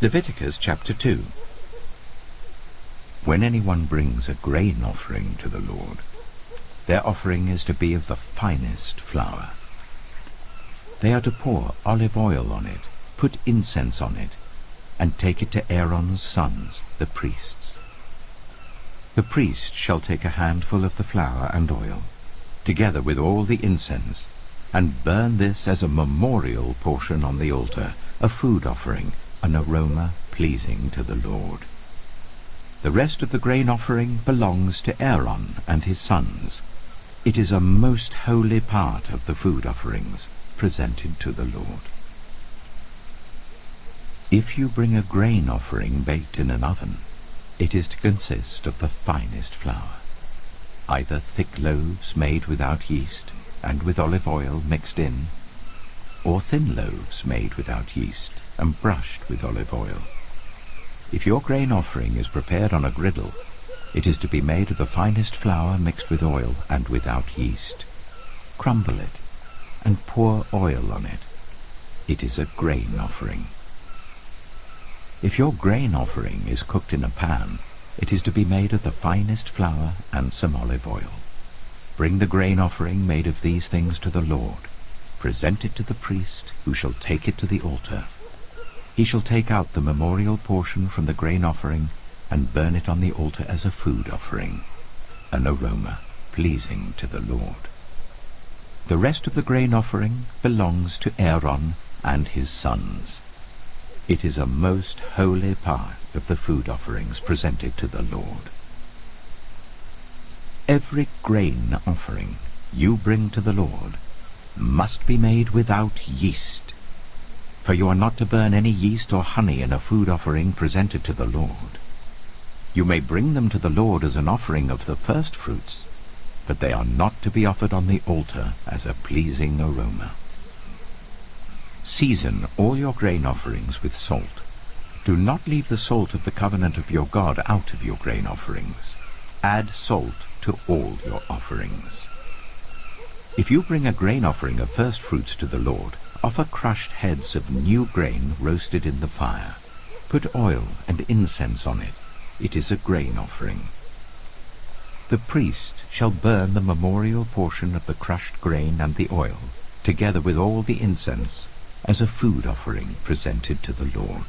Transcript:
Leviticus chapter 2. When anyone brings a grain offering to the Lord, their offering is to be of the finest flour. They are to pour olive oil on it, put incense on it, and take it to Aaron's sons, the priests. The priest shall take a handful of the flour and oil, together with all the incense, and burn this as a memorial portion on the altar, a food offering, an aroma pleasing to the Lord. The rest of the grain offering belongs to Aaron and his sons. It is a most holy part of the food offerings presented to the Lord. If you bring a grain offering baked in an oven, it is to consist of the finest flour, either thick loaves made without yeast and with olive oil mixed in, or thin loaves made without yeast and brushed with olive oil. If your grain offering is prepared on a griddle, it is to be made of the finest flour mixed with oil and without yeast. Crumble it and pour oil on it. It is a grain offering. If your grain offering is cooked in a pan, it is to be made of the finest flour and some olive oil. Bring the grain offering made of these things to the Lord. Present it to the priest, who shall take it to the altar. He shall take out the memorial portion from the grain offering and burn it on the altar as a food offering, an aroma pleasing to the Lord. The rest of the grain offering belongs to Aaron and his sons. It is a most holy part of the food offerings presented to the Lord. Every grain offering you bring to the Lord must be made without yeast, for you are not to burn any yeast or honey in a food offering presented to the Lord. You may bring them to the Lord as an offering of the first fruits, but they are not to be offered on the altar as a pleasing aroma. Season all your grain offerings with salt. Do not leave the salt of the covenant of your God out of your grain offerings. Add salt to all your offerings. If you bring a grain offering of first fruits to the Lord, offer crushed heads of new grain roasted in the fire. Put oil and incense on it. It is a grain offering. The priest shall burn the memorial portion of the crushed grain and the oil, together with all the incense, as a food offering presented to the Lord.